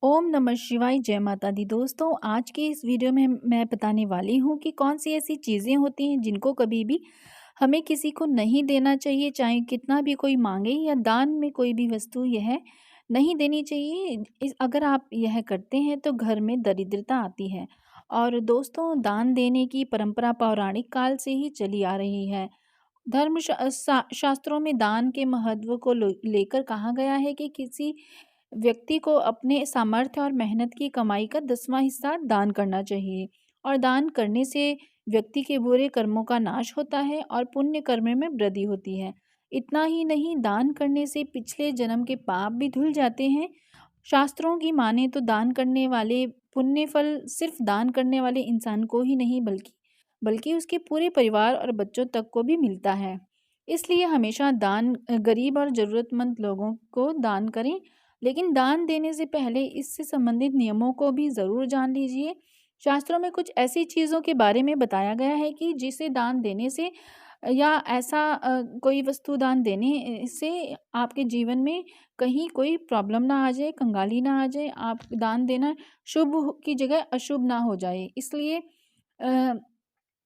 ओम नमः शिवाय, जय माता दी। दोस्तों, आज की इस वीडियो में मैं बताने वाली हूँ कि कौन सी ऐसी चीज़ें होती हैं जिनको कभी भी हमें किसी को नहीं देना चाहिए, चाहे कितना भी कोई मांगे या दान में कोई भी वस्तु यह नहीं देनी चाहिए। अगर आप यह करते हैं तो घर में दरिद्रता आती है। और दोस्तों, दान देने की परंपरा पौराणिक काल से ही चली आ रही है। शास्त्रों में दान के महत्व को लेकर कहा गया है कि किसी व्यक्ति को अपने सामर्थ्य और मेहनत की कमाई का 10वां हिस्सा दान करना चाहिए। और दान करने से व्यक्ति के बुरे कर्मों का नाश होता है और पुण्य कर्म में वृद्धि होती है। इतना ही नहीं, दान करने से पिछले जन्म के पाप भी धुल जाते हैं। शास्त्रों की माने तो दान करने वाले पुण्य फल सिर्फ दान करने वाले इंसान को ही नहीं बल्कि उसके पूरे परिवार और बच्चों तक को भी मिलता है। इसलिए हमेशा दान गरीब और ज़रूरतमंद लोगों को दान करें। लेकिन दान देने से पहले इससे संबंधित नियमों को भी ज़रूर जान लीजिए। शास्त्रों में कुछ ऐसी चीज़ों के बारे में बताया गया है कि जिसे दान देने से या ऐसा कोई वस्तु दान देने से आपके जीवन में कहीं कोई प्रॉब्लम ना आ जाए, कंगाली ना आ जाए, आप दान देना शुभ की जगह अशुभ ना हो जाए। इसलिए अ,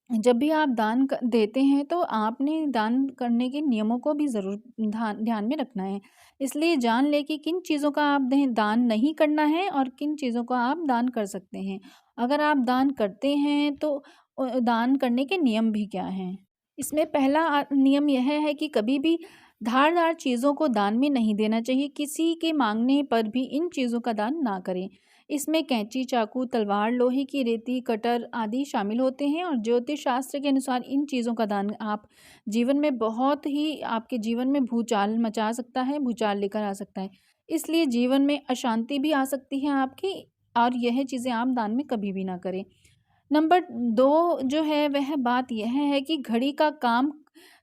जब भी आप दान देते हैं तो आपने दान करने के नियमों को भी ज़रूर ध्यान में रखना है। इसलिए जान लें कि किन चीज़ों का आप दान नहीं करना है और किन चीज़ों का आप दान कर सकते हैं। अगर आप दान करते हैं तो दान करने के नियम भी क्या हैं? इसमें पहला नियम यह है कि कभी भी धारदार चीज़ों को दान में नहीं देना चाहिए। किसी के मांगने पर भी इन चीज़ों का दान ना करें। इसमें कैंची, चाकू, तलवार, लोहे की रेती, कटर आदि शामिल होते हैं। और ज्योतिष शास्त्र के अनुसार इन चीज़ों का दान आप जीवन में बहुत ही आपके जीवन में भूचाल मचा सकता है, भूचाल लेकर आ सकता है। इसलिए जीवन में अशांति भी आ सकती है आपकी। और यह चीज़ें आप दान में कभी भी ना करें। नंबर 2 जो है वह बात यह है कि घड़ी का काम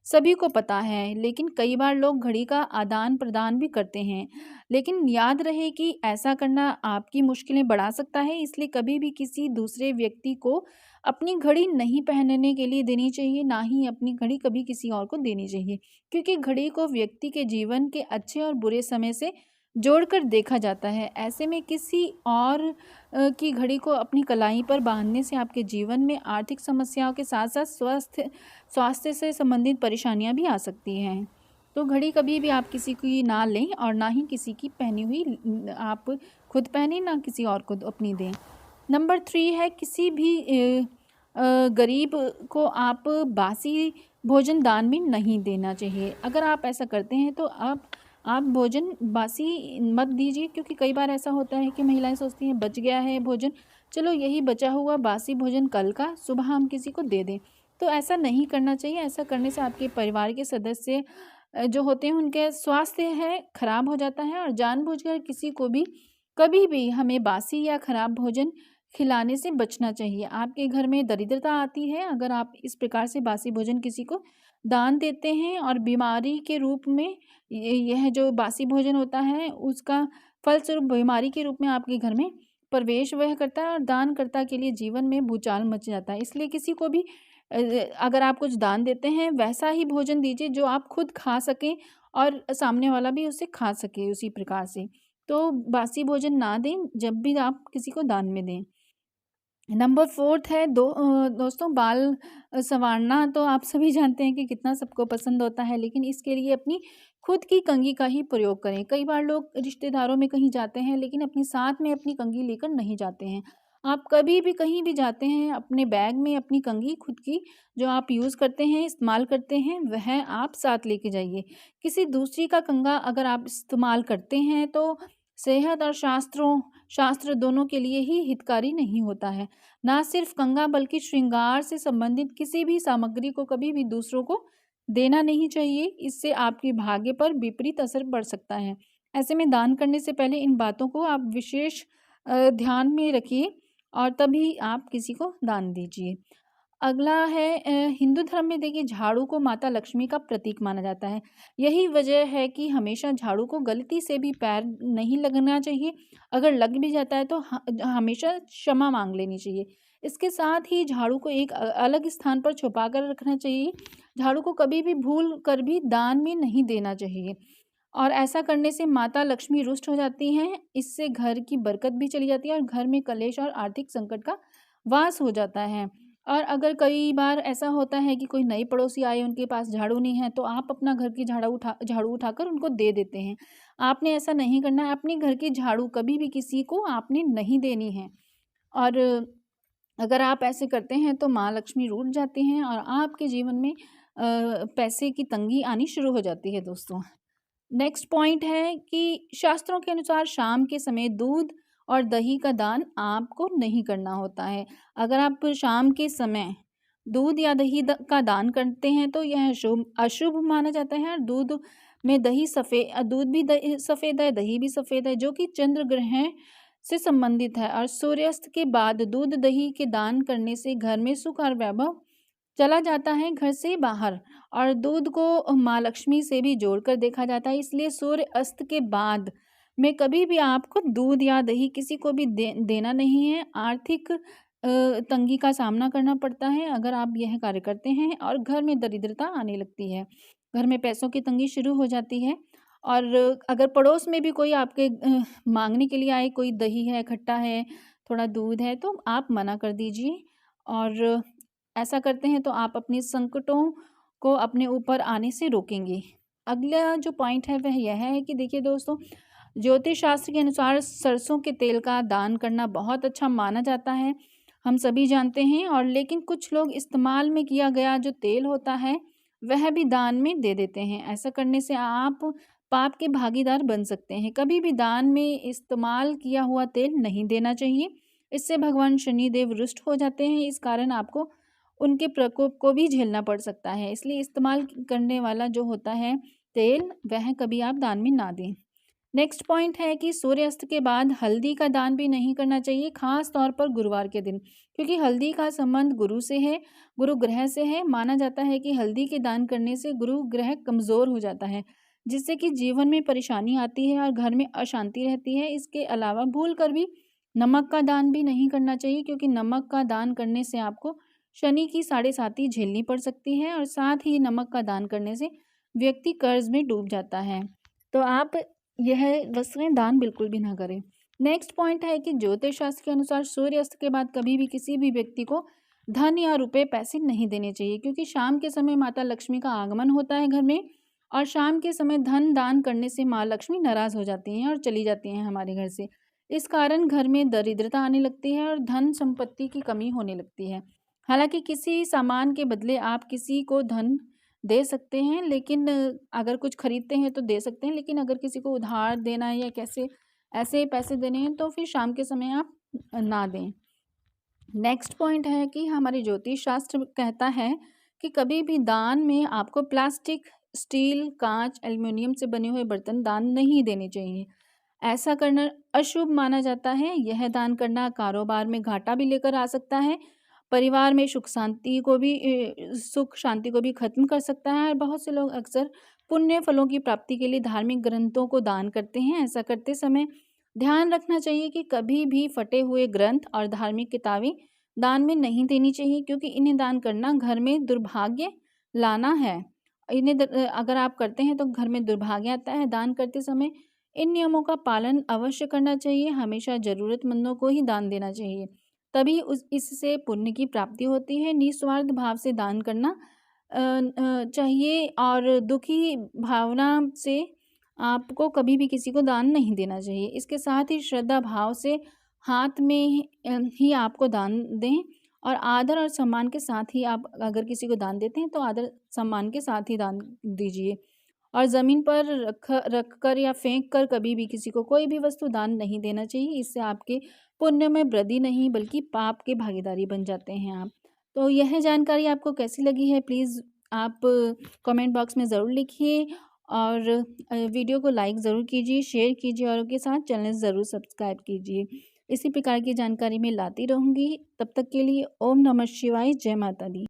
सभी को पता है, लेकिन कई बार लोग घड़ी का आदान-प्रदान भी करते हैं। लेकिन याद रहे कि ऐसा करना आपकी मुश्किलें बढ़ा सकता है। इसलिए कभी भी किसी दूसरे व्यक्ति को अपनी घड़ी नहीं पहनने के लिए देनी चाहिए, ना ही अपनी घड़ी कभी किसी और को देनी चाहिए। क्योंकि घड़ी को व्यक्ति के जीवन के अच्छे और बुरे समय से जोड़कर देखा जाता है। ऐसे में किसी और की घड़ी को अपनी कलाई पर बांधने से आपके जीवन में आर्थिक समस्याओं के साथ-साथ स्वास्थ्य से संबंधित परेशानियां भी आ सकती हैं। तो घड़ी कभी भी आप किसी की ना लें और ना ही किसी की पहनी हुई आप खुद पहने, ना किसी और को अपनी दें। नंबर 3 है, किसी भी गरीब को आप बासी भोजन दान में नहीं देना चाहिए। अगर आप ऐसा करते हैं तो आप भोजन बासी मत दीजिए। क्योंकि कई बार ऐसा होता है कि महिलाएं सोचती हैं बच गया है भोजन, चलो यही बचा हुआ बासी भोजन कल का सुबह हम किसी को दे दें। तो ऐसा नहीं करना चाहिए। ऐसा करने से आपके परिवार के सदस्य जो होते हैं उनके स्वास्थ्य है खराब हो जाता है। और जानबूझकर किसी को भी कभी भी हमें बासी या खराब भोजन खिलाने से बचना चाहिए। आपके घर में दरिद्रता आती है अगर आप इस प्रकार से बासी भोजन किसी को दान देते हैं। और बीमारी के रूप में यह जो बासी भोजन होता है उसका फलस्वरूप बीमारी के रूप में आपके घर में प्रवेश वह करता है और दानकर्ता के लिए जीवन में भूचाल मच जाता है। इसलिए किसी को भी अ, अगर आप कुछ दान देते हैं वैसा ही भोजन दीजिए जो आप खुद खा सकें और सामने वाला भी उसे खा सके उसी प्रकार से। तो बासी भोजन ना दें जब भी आप किसी को दान में दें। नंबर 4 है दोस्तों, बाल संवारना तो आप सभी जानते हैं कि कितना सबको पसंद होता है। लेकिन इसके लिए अपनी खुद की कंघी का ही प्रयोग करें। कई बार लोग रिश्तेदारों में कहीं जाते हैं लेकिन अपनी साथ में अपनी कंघी लेकर नहीं जाते हैं। आप कभी भी कहीं भी जाते हैं अपने बैग में अपनी कंघी खुद की जो आप यूज़ करते हैं, इस्तेमाल करते हैं, वह आप साथ लेके जाइए। किसी दूसरी का कंघा अगर आप इस्तेमाल करते हैं तो सेहत और शास्त्र दोनों के लिए ही हितकारी नहीं होता है। ना सिर्फ कंघा बल्कि श्रृंगार से संबंधित किसी भी सामग्री को कभी भी दूसरों को देना नहीं चाहिए। इससे आपके भाग्य पर विपरीत असर पड़ सकता है। ऐसे में दान करने से पहले इन बातों को आप विशेष ध्यान में रखिए और तभी आप किसी को दान दीजिए। अगला है हिंदू धर्म में देखिए झाड़ू को माता लक्ष्मी का प्रतीक माना जाता है। यही वजह है कि हमेशा झाड़ू को गलती से भी पैर नहीं लगना चाहिए। अगर लग भी जाता है तो हमेशा क्षमा मांग लेनी चाहिए। इसके साथ ही झाड़ू को एक अलग स्थान पर छुपा कर रखना चाहिए। झाड़ू को कभी भी भूल कर भी दान में नहीं देना चाहिए। और ऐसा करने से माता लक्ष्मी रुष्ट हो जाती हैं। इससे घर की बरकत भी चली जाती है और घर में कलेश और आर्थिक संकट का वास हो जाता है। और अगर कई बार ऐसा होता है कि कोई नए पड़ोसी आए, उनके पास झाड़ू नहीं है, तो आप अपना घर की झाड़ू उठाकर उनको दे देते हैं। आपने ऐसा नहीं करना है, अपने घर की झाड़ू कभी भी किसी को आपने नहीं देनी है। और अगर आप ऐसे करते हैं तो माँ लक्ष्मी रूठ जाती हैं और आपके जीवन में पैसे की तंगी आनी शुरू हो जाती है दोस्तों। नेक्स्ट पॉइंट है कि शास्त्रों के अनुसार शाम के समय दूध और दही का दान आपको नहीं करना होता है। अगर आप शाम के समय दूध या का दान करते हैं तो यह अशुभ माना जाता है। और दूध भी सफ़ेद है, दही भी सफ़ेद है, जो कि चंद्र ग्रहण से संबंधित है। और सूर्यास्त के बाद दूध दही के दान करने से घर में सुख और वैभव चला जाता है घर से बाहर। और दूध को माँ लक्ष्मी से भी जोड़कर देखा जाता है, इसलिए सूर्य अस्त के बाद में कभी भी आपको दूध या दही किसी को भी देना नहीं है। आर्थिक तंगी का सामना करना पड़ता है अगर आप यह कार्य करते हैं, और घर में दरिद्रता आने लगती है, घर में पैसों की तंगी शुरू हो जाती है। और अगर पड़ोस में भी कोई आपके मांगने के लिए आए, कोई दही है, खट्टा है, थोड़ा दूध है, तो आप मना कर दीजिए। और ऐसा करते हैं तो आप अपने संकटों को अपने ऊपर आने से रोकेंगे। अगला जो पॉइंट है वह यह है कि देखिए दोस्तों, ज्योतिष शास्त्र के अनुसार सरसों के तेल का दान करना बहुत अच्छा माना जाता है, हम सभी जानते हैं। और लेकिन कुछ लोग इस्तेमाल में किया गया जो तेल होता है वह भी दान में दे देते हैं। ऐसा करने से आप पाप के भागीदार बन सकते हैं। कभी भी दान में इस्तेमाल किया हुआ तेल नहीं देना चाहिए, इससे भगवान शनिदेव रुष्ट हो जाते हैं। इस कारण आपको उनके प्रकोप को भी झेलना पड़ सकता है, इसलिए इस्तेमाल करने वाला जो होता है तेल, वह कभी आप दान में ना दें। नेक्स्ट पॉइंट है कि सूर्यास्त के बाद हल्दी का दान भी नहीं करना चाहिए, खास तौर पर गुरुवार के दिन, क्योंकि हल्दी का संबंध गुरु से है, गुरु ग्रह से है। माना जाता है कि हल्दी के दान करने से गुरु ग्रह कमज़ोर हो जाता है, जिससे कि जीवन में परेशानी आती है और घर में अशांति रहती है। इसके अलावा भूल कर भी नमक का दान भी नहीं करना चाहिए, क्योंकि नमक का दान करने से आपको शनि की 7.5 झेलनी पड़ सकती है, और साथ ही नमक का दान करने से व्यक्ति कर्ज में डूब जाता है। तो आप यह वस्तुएं दान बिल्कुल भी ना करें। नेक्स्ट पॉइंट है कि ज्योतिष शास्त्र के अनुसार सूर्यास्त के बाद कभी भी किसी भी व्यक्ति को धन या रुपए पैसे नहीं देने चाहिए, क्योंकि शाम के समय माता लक्ष्मी का आगमन होता है घर में, और शाम के समय धन दान करने से माँ लक्ष्मी नाराज हो जाती हैं और चली जाती हैं हमारे घर से। इस कारण घर में दरिद्रता आने लगती है और धन संपत्ति की कमी होने लगती है। हालांकि किसी सामान के बदले आप किसी को धन दे सकते हैं, लेकिन अगर कुछ खरीदते हैं तो दे सकते हैं, लेकिन अगर किसी को उधार देना है या कैसे ऐसे पैसे देने हैं तो फिर शाम के समय आप ना दें। नेक्स्ट पॉइंट है कि हमारे ज्योतिष शास्त्र कहता है कि कभी भी दान में आपको प्लास्टिक, स्टील, कांच, एल्युमिनियम से बने हुए बर्तन दान नहीं देने चाहिए। ऐसा करना अशुभ माना जाता है। यह दान करना कारोबार में घाटा भी लेकर आ सकता है, परिवार में सुख शांति को भी खत्म कर सकता है। और बहुत से लोग अक्सर पुण्य फलों की प्राप्ति के लिए धार्मिक ग्रंथों को दान करते हैं। ऐसा करते समय ध्यान रखना चाहिए कि कभी भी फटे हुए ग्रंथ और धार्मिक किताबें दान में नहीं देनी चाहिए, क्योंकि इन्हें दान करना घर में दुर्भाग्य लाना है। अगर आप करते हैं तो घर में दुर्भाग्य आता है। दान करते समय इन नियमों का पालन अवश्य करना चाहिए। हमेशा ज़रूरतमंदों को ही दान देना चाहिए, तभी इससे पुण्य की प्राप्ति होती है। निस्वार्थ भाव से दान करना चाहिए, और दुखी भावना से आपको कभी भी किसी को दान नहीं देना चाहिए। इसके साथ ही श्रद्धा भाव से हाथ में ही आपको दान दें, और आदर और सम्मान के साथ ही आप अगर किसी को दान देते हैं तो आदर सम्मान के साथ ही दान दीजिए। और ज़मीन पर रख कर या फेंक कर कभी भी किसी को कोई भी वस्तु दान नहीं देना चाहिए। इससे आपके पुण्य में वृद्धि नहीं बल्कि पाप के भागीदारी बन जाते हैं आप। तो यह जानकारी आपको कैसी लगी है, प्लीज़ आप कमेंट बॉक्स में ज़रूर लिखिए, और वीडियो को लाइक ज़रूर कीजिए, शेयर कीजिए, औरों के साथ चैनल ज़रूर सब्सक्राइब कीजिए। इसी प्रकार की जानकारी मैं लाती रहूँगी। तब तक के लिए ओम नमः शिवाय, जय माता दी।